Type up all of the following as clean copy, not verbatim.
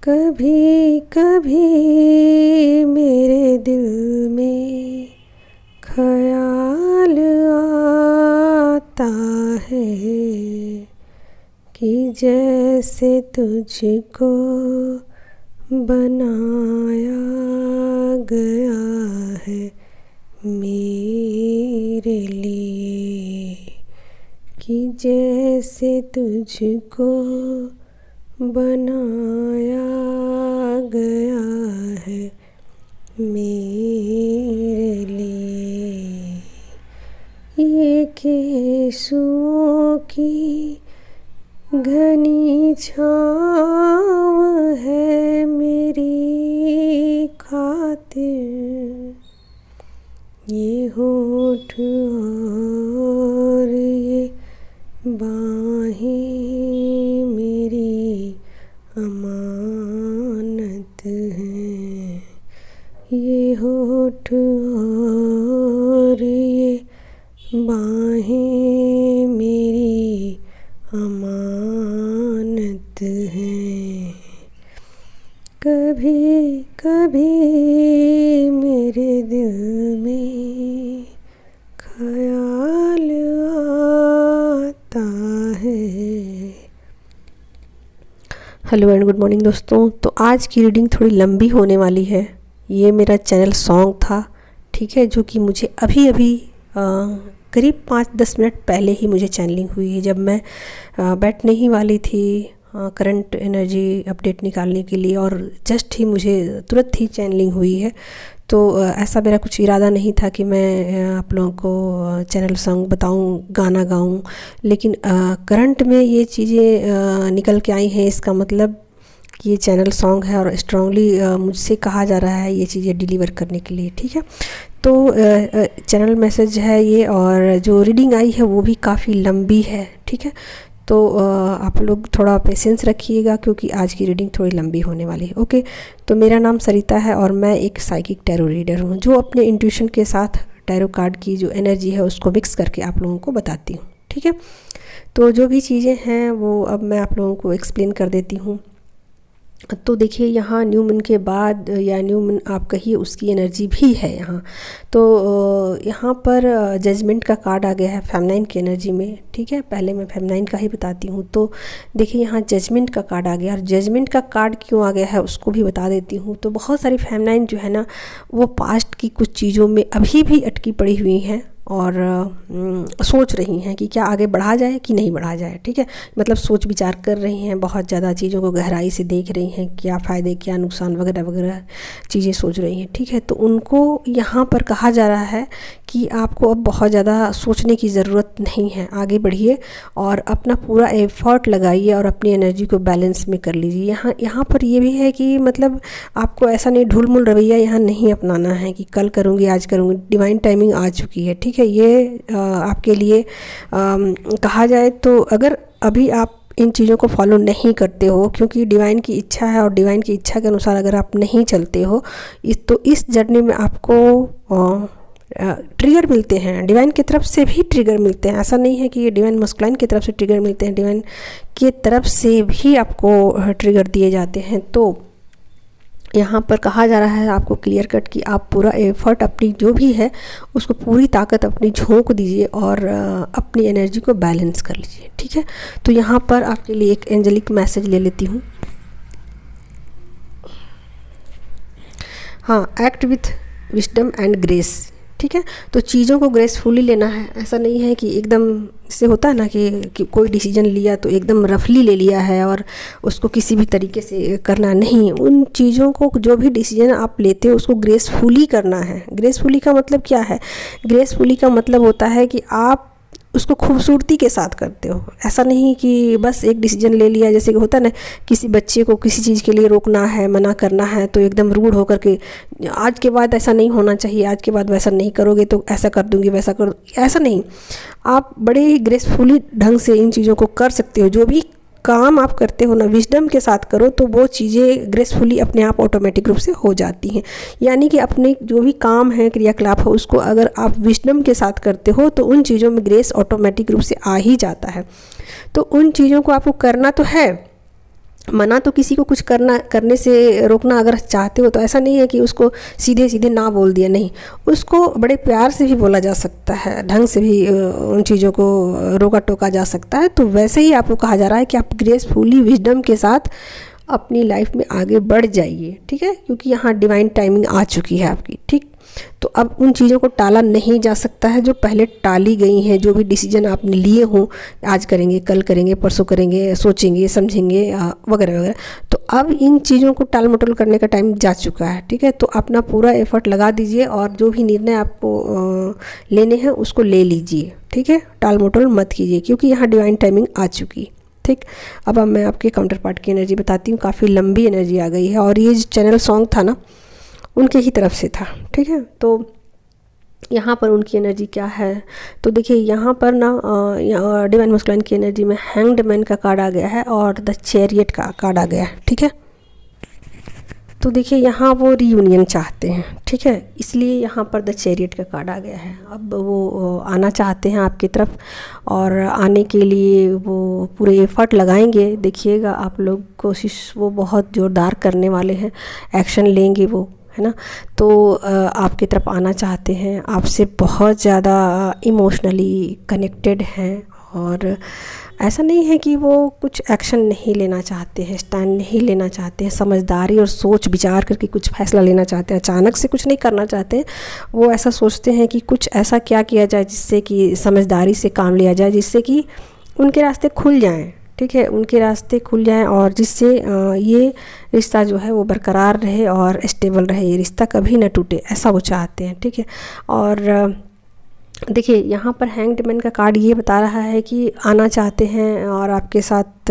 कभी कभी मेरे दिल में ख्याल आता है कि जैसे तुझको बनाया गया है मेरे लिए, कि जैसे तुझको बनाया गया है मेरे लिए। ये केसुओं की घनी छाँव है मेरी खातिर, ये होठ और ये बाहें मेरी अमानत हैं। ये होठ और ये बाहें मेरी अमानत हैं। कभी कभी मेरे दिल में ख्याल आता है। हेलो एंड गुड मॉर्निंग दोस्तों। तो आज की रीडिंग थोड़ी लंबी होने वाली है। ये मेरा चैनल सॉन्ग था, ठीक है, जो कि मुझे अभी अभी करीब 5-10 मिनट पहले ही मुझे चैनलिंग हुई है। जब मैं बैठने ही वाली थी करंट एनर्जी अपडेट निकालने के लिए, और जस्ट ही मुझे तुरंत ही चैनलिंग हुई है। तो ऐसा मेरा कुछ इरादा नहीं था कि मैं आप लोगों को चैनल सॉन्ग बताऊं, गाना गाऊं, लेकिन करंट में ये चीज़ें निकल के आई हैं। इसका मतलब कि ये चैनल सॉन्ग है और स्ट्रांगली मुझसे कहा जा रहा है ये चीज़ें डिलीवर करने के लिए, ठीक है। तो चैनल मैसेज है ये, और जो रीडिंग आई है वो भी काफ़ी लंबी है, ठीक है। तो आप लोग थोड़ा पेशेंस रखिएगा क्योंकि आज की रीडिंग थोड़ी लंबी होने वाली है। ओके, तो मेरा नाम सरिता है और मैं एक साइकिक टैरो रीडर हूँ, जो अपने इंट्यूशन के साथ टैरो कार्ड की जो एनर्जी है उसको मिक्स करके आप लोगों को बताती हूँ, ठीक है। तो जो भी चीज़ें हैं वो अब मैं आप लोगों को एक्सप्लेन कर देती हूँ। तो देखिए, यहाँ न्यू मून के बाद, या न्यू मून आप कहिए, उसकी एनर्जी भी है यहाँ। तो यहाँ पर जजमेंट का कार्ड आ गया है फेमिनाइन की एनर्जी में, ठीक है। पहले मैं फेमिनाइन का ही बताती हूँ। तो देखिए, यहाँ जजमेंट का कार्ड आ गया, और जजमेंट का कार्ड क्यों आ गया है उसको भी बता देती हूँ। तो बहुत सारी फेमिनाइन जो है ना, वो पास्ट की कुछ चीज़ों में अभी भी अटकी पड़ी हुई हैं और सोच रही हैं कि क्या आगे बढ़ा जाए कि नहीं बढ़ा जाए, ठीक है। मतलब सोच विचार कर रही हैं, बहुत ज़्यादा चीज़ों को गहराई से देख रही हैं, क्या फ़ायदे क्या नुकसान वगैरह वगैरह चीज़ें सोच रही हैं, ठीक है। तो उनको यहाँ पर कहा जा रहा है कि आपको अब बहुत ज़्यादा सोचने की ज़रूरत नहीं है, आगे बढ़िए और अपना पूरा एफर्ट लगाइए और अपनी एनर्जी को बैलेंस में कर लीजिए। यहाँ पर ये भी है कि मतलब आपको ऐसा नहीं ढुलमुल रवैया यहाँ नहीं अपनाना है कि कल करूँगी आज करूँगी। डिवाइन टाइमिंग आ चुकी है, ठीक है। ये आपके लिए कहा जाए तो अगर अभी आप इन चीज़ों को फॉलो नहीं करते हो, क्योंकि डिवाइन की इच्छा है और डिवाइन की इच्छा के अनुसार अगर आप नहीं चलते हो तो इस जर्नी में आपको ट्रिगर मिलते हैं, डिवाइन की तरफ से भी ट्रिगर मिलते हैं। ऐसा नहीं है कि ये डिवाइन मस्कुलाइन की तरफ से ट्रिगर मिलते हैं, डिवाइन की तरफ से भी आपको ट्रिगर दिए जाते हैं। तो यहाँ पर कहा जा रहा है आपको क्लियर कट कि आप पूरा एफर्ट अपनी जो भी है उसको पूरी ताकत अपनी झोंक दीजिए और अपनी एनर्जी को बैलेंस कर लीजिए, ठीक है। तो यहाँ पर आपके लिए एक एंजेलिक मैसेज ले लेती हूँ। हाँ, act with wisdom and grace, ठीक है। तो चीज़ों को ग्रेसफुली लेना है। ऐसा नहीं है कि एकदम, इससे होता है ना कि कोई डिसीजन लिया तो एकदम रफली ले लिया है और उसको किसी भी तरीके से करना नहीं। उन चीज़ों को, जो भी डिसीजन आप लेते हो उसको ग्रेसफुली करना है। ग्रेसफुली का मतलब क्या है? ग्रेसफुली का मतलब होता है कि आप उसको खूबसूरती के साथ करते हो। ऐसा नहीं कि बस एक डिसीजन ले लिया, जैसे कि होता है ना, किसी बच्चे को किसी चीज़ के लिए रोकना है, मना करना है, तो एकदम रूड होकर के आज के बाद ऐसा नहीं होना चाहिए, आज के बाद वैसा नहीं करोगे तो ऐसा कर दूंगी, वैसा कर, ऐसा नहीं। आप बड़े ही ग्रेसफुली ढंग से इन चीज़ों को कर सकते हो। जो भी काम आप करते हो ना, विजडम के साथ करो तो वो चीज़ें ग्रेसफुली अपने आप ऑटोमेटिक रूप से हो जाती हैं। यानी कि अपने जो भी काम है, क्रियाकलाप हो, उसको अगर आप विजडम के साथ करते हो तो उन चीज़ों में ग्रेस ऑटोमेटिक रूप से आ ही जाता है। तो उन चीज़ों को आपको करना तो है, मना तो किसी को कुछ करने से रोकना अगर चाहते हो तो ऐसा नहीं है कि उसको सीधे सीधे ना बोल दिया, नहीं, उसको बड़े प्यार से भी बोला जा सकता है, ढंग से भी उन चीज़ों को रोका टोका जा सकता है। तो वैसे ही आपको कहा जा रहा है कि आप ग्रेसफुली विजडम के साथ अपनी लाइफ में आगे बढ़ जाइए, ठीक है, क्योंकि यहाँ डिवाइन टाइमिंग आ चुकी है आपकी, ठीक। तो अब उन चीज़ों को टाला नहीं जा सकता है जो पहले टाली गई हैं, जो भी डिसीजन आपने लिए हों, आज करेंगे, कल करेंगे, परसों करेंगे, सोचेंगे, समझेंगे वगैरह वगैरह। तो अब इन चीज़ों को टाल मटोल करने का टाइम जा चुका है, ठीक है। तो अपना पूरा एफर्ट लगा दीजिए और जो भी निर्णय आपको लेने हैं उसको ले लीजिए, ठीक है, टाल मटोल मत कीजिए, क्योंकि यहाँ डिवाइन टाइमिंग आ चुकी, ठीक। अब मैं आपके काउंटर पार्ट की एनर्जी बताती हूँ। काफ़ी लंबी एनर्जी आ गई है और ये जो चैनल सॉन्ग था ना, उनके ही तरफ से था, ठीक है। तो यहाँ पर उनकी एनर्जी क्या है, तो देखिए यहाँ पर ना डिवाइन मस्कुलाइन की एनर्जी में हैंग्ड मैन का कार्ड आ गया है और द चैरियट का कार्ड आ गया है, ठीक है। तो देखिए यहाँ वो रीयूनियन चाहते हैं, ठीक है, इसलिए यहाँ पर द चैरियट का कार्ड आ गया है। अब वो आना चाहते हैं आपकी तरफ और आने के लिए वो पूरे एफर्ट लगाएंगे। देखिएगा आप लोग, कोशिश वो बहुत ज़ोरदार करने वाले हैं, एक्शन लेंगे वो, है ना। तो आपकी तरफ आना चाहते हैं, आपसे बहुत ज़्यादा इमोशनली कनेक्टेड हैं और ऐसा नहीं है कि वो कुछ एक्शन नहीं लेना चाहते हैं, स्टैंड नहीं लेना चाहते हैं, समझदारी और सोच विचार करके कुछ फैसला लेना चाहते हैं, अचानक से कुछ नहीं करना चाहते हैं। वो ऐसा सोचते हैं कि कुछ ऐसा क्या किया जाए जिससे कि समझदारी से काम लिया जाए, जिससे कि उनके रास्ते खुल जाएं, ठीक है, उनके रास्ते खुल जाएं और जिससे ये रिश्ता जो है वो बरकरार रहे और स्टेबल रहे, ये रिश्ता कभी ना टूटे, ऐसा वो चाहते हैं, ठीक है। और देखिए यहाँ पर हैंग्ड मैन का कार्ड ये बता रहा है कि आना चाहते हैं और आपके साथ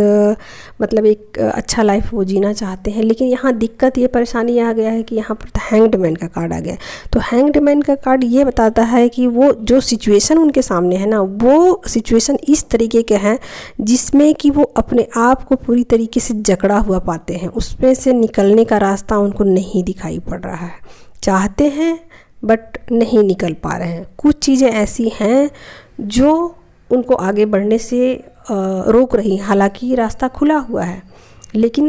मतलब एक अच्छा लाइफ वो जीना चाहते हैं। लेकिन यहाँ दिक्कत, ये परेशानी आ गया है कि यहाँ पर हैंग्ड मैन का कार्ड आ गया है। तो हैंग्ड मैन का कार्ड ये बताता है कि वो जो सिचुएशन उनके सामने है ना, वो सिचुएशन इस तरीके के हैं जिसमें कि वो अपने आप को पूरी तरीके से जकड़ा हुआ पाते हैं, उसमें से निकलने का रास्ता उनको नहीं दिखाई पड़ रहा है। चाहते हैं बट नहीं निकल पा रहे हैं। कुछ चीज़ें ऐसी हैं जो उनको आगे बढ़ने से रोक रही हैं, हालांकि रास्ता खुला हुआ है, लेकिन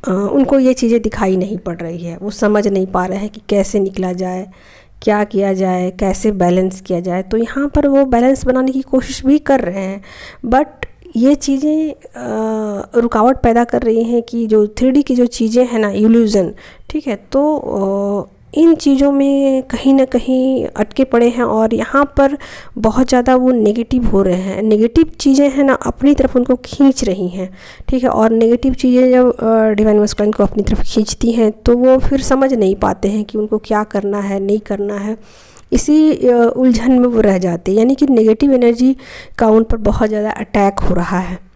उनको ये चीज़ें दिखाई नहीं पड़ रही है। वो समझ नहीं पा रहे हैं कि कैसे निकला जाए, क्या किया जाए, कैसे बैलेंस किया जाए। तो यहाँ पर वो बैलेंस बनाने की कोशिश भी कर रहे हैं, बट ये चीज़ें रुकावट पैदा कर रही हैं कि जो 3D की जो चीज़ें हैं ना, इल्यूज़न, ठीक है, तो इन चीज़ों में कहीं ना कहीं अटके पड़े हैं और यहाँ पर बहुत ज़्यादा वो नेगेटिव हो रहे हैं। नेगेटिव चीज़ें हैं ना अपनी तरफ उनको खींच रही हैं, ठीक है। और नेगेटिव चीज़ें जब डिवाइन मस्कुलाइन को अपनी तरफ खींचती हैं तो वो फिर समझ नहीं पाते हैं कि उनको क्या करना है, नहीं करना है, इसी उलझन में वो रह जाते हैं। यानी कि नेगेटिव एनर्जी का उन पर बहुत ज़्यादा अटैक हो रहा है।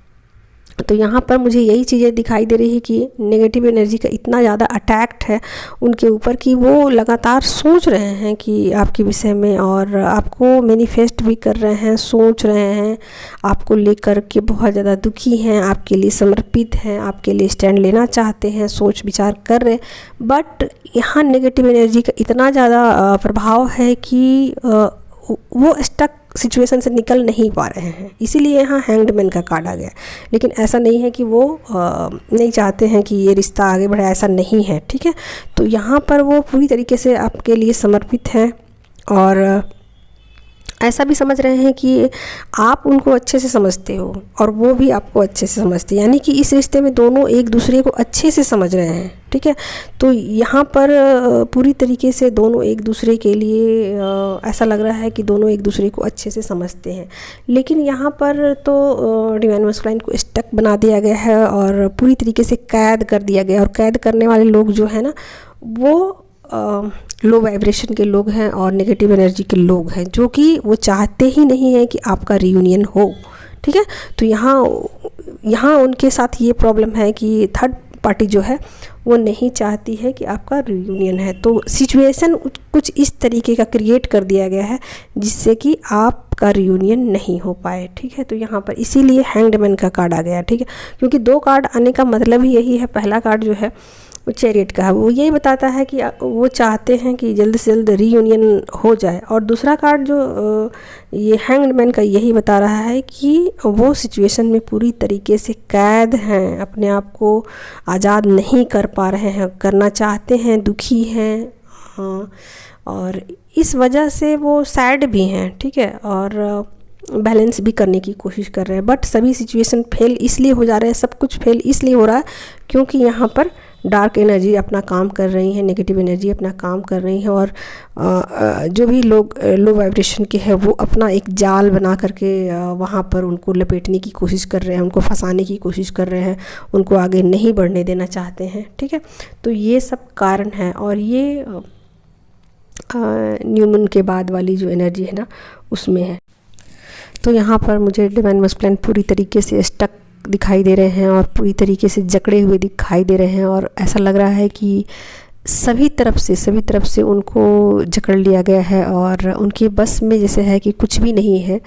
तो यहाँ पर मुझे यही चीज़ें दिखाई दे रही है कि नेगेटिव एनर्जी का इतना ज़्यादा अटैक है उनके ऊपर कि वो लगातार सोच रहे हैं कि आपके विषय में, और आपको मैनिफेस्ट भी कर रहे हैं, सोच रहे हैं, आपको लेकर के बहुत ज़्यादा दुखी हैं, आपके लिए समर्पित हैं, आपके लिए स्टैंड लेना चाहते हैं, सोच विचार कर रहे हैं। बट यहाँ नेगेटिव एनर्जी का इतना ज़्यादा प्रभाव है कि वो स्टक सिचुएशन से निकल नहीं पा रहे हैं, इसीलिए यहाँ हैंग्ड मैन का कार्ड आ गया। लेकिन ऐसा नहीं है कि वो नहीं चाहते हैं कि ये रिश्ता आगे बढ़े, ऐसा नहीं है, ठीक है। तो यहाँ पर वो पूरी तरीके से आपके लिए समर्पित हैं और ऐसा भी समझ रहे हैं कि आप उनको अच्छे से समझते हो और वो भी आपको अच्छे से समझते हैं, यानी कि इस रिश्ते में दोनों एक दूसरे को अच्छे से समझ रहे हैं, ठीक है। तो यहाँ पर पूरी तरीके से दोनों एक दूसरे के लिए ऐसा लग रहा है कि दोनों एक दूसरे को अच्छे से समझते हैं। लेकिन यहाँ पर तो डिवाइन मस्कुलाइन को स्टक बना दिया गया है और पूरी तरीके से कैद कर दिया गया, और कैद करने वाले लोग जो है ना वो लो वाइब्रेशन के लोग हैं और नेगेटिव एनर्जी के लोग हैं, जो कि वो चाहते ही नहीं है कि आपका रियूनियन हो, ठीक है। तो यहाँ उनके साथ ये प्रॉब्लम है कि थर्ड पार्टी जो है वो नहीं चाहती है कि आपका रियूनियन है। तो सिचुएशन कुछ इस तरीके का क्रिएट कर दिया गया है जिससे कि आपका रियूनियन नहीं हो पाए, ठीक है। तो यहाँ पर इसीलिए हैंग्ड मैन का कार्ड आ गया, ठीक है, क्योंकि 2 कार्ड आने का मतलब ही यही है। पहला कार्ड जो है वो चैरियट का है, वो यही बताता है कि वो चाहते हैं कि जल्द से जल्द रीयूनियन हो जाए। और दूसरा कार्ड जो ये हैंग्ड मैन का यही बता रहा है कि वो सिचुएशन में पूरी तरीके से कैद हैं, अपने आप को आज़ाद नहीं कर पा रहे हैं, करना चाहते हैं, दुखी हैं, हाँ, और इस वजह से वो सैड भी हैं, ठीक है, और बैलेंस भी करने की कोशिश कर रहे हैं। बट सभी सिचुएशन फेल इसलिए हो जा रहे हैं, सब कुछ फेल इसलिए हो रहा है क्योंकि यहाँ पर डार्क एनर्जी अपना काम कर रही है, नेगेटिव एनर्जी अपना काम कर रही है, और जो भी लोग लो वाइब्रेशन के हैं वो अपना एक जाल बना करके वहाँ पर उनको लपेटने की कोशिश कर रहे हैं, उनको फंसाने की कोशिश कर रहे हैं, उनको आगे नहीं बढ़ने देना चाहते हैं, ठीक है। तो ये सब कारण है, और ये न्यू मून के बाद वाली जो एनर्जी है ना उसमें है। तो यहाँ पर मुझे डिवाइन मस्कुलिन पूरी तरीके से स्टक दिखाई दे रहे हैं और पूरी तरीके से जकड़े हुए दिखाई दे रहे हैं, और ऐसा लग रहा है कि सभी तरफ से उनको जकड़ लिया गया है और उनके बस में जैसे है कि कुछ भी नहीं है।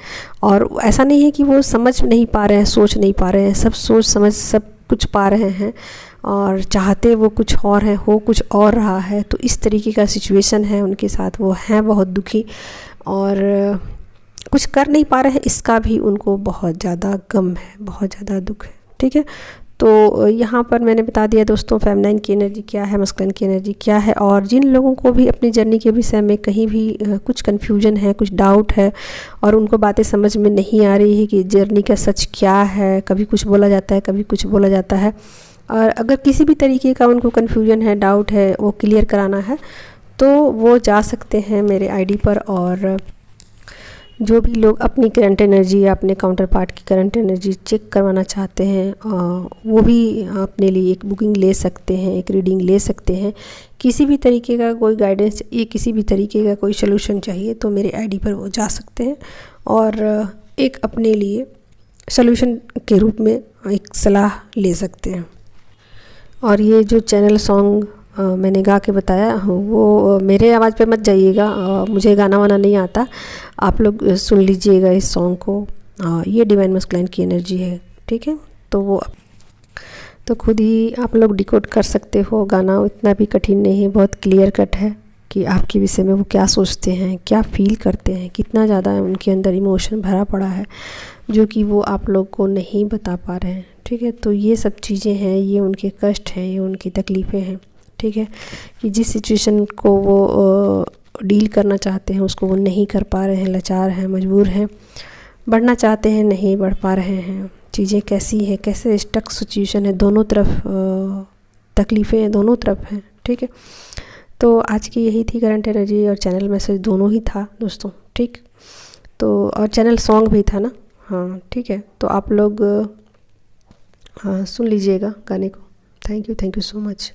और ऐसा नहीं है कि वो समझ नहीं पा रहे हैं, सोच नहीं पा रहे हैं, सब सोच समझ सब कुछ पा रहे हैं, और चाहते वो कुछ और है, हो कुछ और रहा है। तो इस तरीके का सिचुएशन है उनके साथ, वो हैं बहुत दुखी और कुछ कर नहीं पा रहे हैं, इसका भी उनको बहुत ज़्यादा गम है, बहुत ज़्यादा दुख है, ठीक है। तो यहाँ पर मैंने बता दिया दोस्तों फेमिनाइन की एनर्जी क्या है, मस्कुलिन की एनर्जी क्या है। और जिन लोगों को भी अपनी जर्नी के विषय में कहीं भी कुछ कन्फ्यूजन है, कुछ डाउट है, और उनको बातें समझ में नहीं आ रही है कि जर्नी का सच क्या है, कभी कुछ बोला जाता है, कभी कुछ बोला जाता है, और अगर किसी भी तरीके का उनको कन्फ्यूजन है, डाउट है, वो क्लियर कराना है, तो वो जा सकते हैं मेरे आईडी पर। और जो भी लोग अपनी करंट एनर्जी या अपने काउंटर पार्ट की करंट एनर्जी चेक करवाना चाहते हैं वो भी अपने लिए एक बुकिंग ले सकते हैं, एक रीडिंग ले सकते हैं। किसी भी तरीके का कोई गाइडेंस या किसी भी तरीके का कोई सलूशन चाहिए तो मेरे आईडी पर वो जा सकते हैं और एक अपने लिए सलूशन के रूप में एक सलाह ले सकते हैं। और ये जो चैनल सॉन्ग मैंने गा के बताया वो मेरे आवाज़ पे मत जाइएगा, मुझे गाना वाना नहीं आता, आप लोग सुन लीजिएगा इस सॉन्ग को। ये डिवाइन मस्कुलिन की एनर्जी है, ठीक है। तो वो तो खुद ही आप लोग डिकोड कर सकते हो, गाना इतना भी कठिन नहीं है, बहुत क्लियर कट है कि आपके विषय में वो क्या सोचते हैं, क्या फील करते हैं, कितना ज़्यादा उनके अंदर इमोशन भरा पड़ा है जो कि वो आप लोग को नहीं बता पा रहे हैं, ठीक है। तो ये सब चीज़ें हैं, ये उनके कष्ट हैं, ये उनकी तकलीफ़ें हैं, ठीक है, कि जिस सिचुएशन को वो डील करना चाहते हैं उसको वो नहीं कर पा रहे हैं, लाचार हैं, मजबूर हैं, बढ़ना चाहते हैं, नहीं बढ़ पा रहे हैं। चीज़ें कैसी हैं, कैसे स्टक सिचुएशन है, दोनों तरफ तकलीफ़ें हैं, दोनों तरफ हैं, ठीक है। तो आज की यही थी करंट एनर्जी और चैनल मैसेज दोनों ही था दोस्तों, ठीक। तो और चैनल सॉन्ग भी था ना, हाँ ठीक है। तो आप लोग हाँ सुन लीजिएगा गाने को। Thank you so much.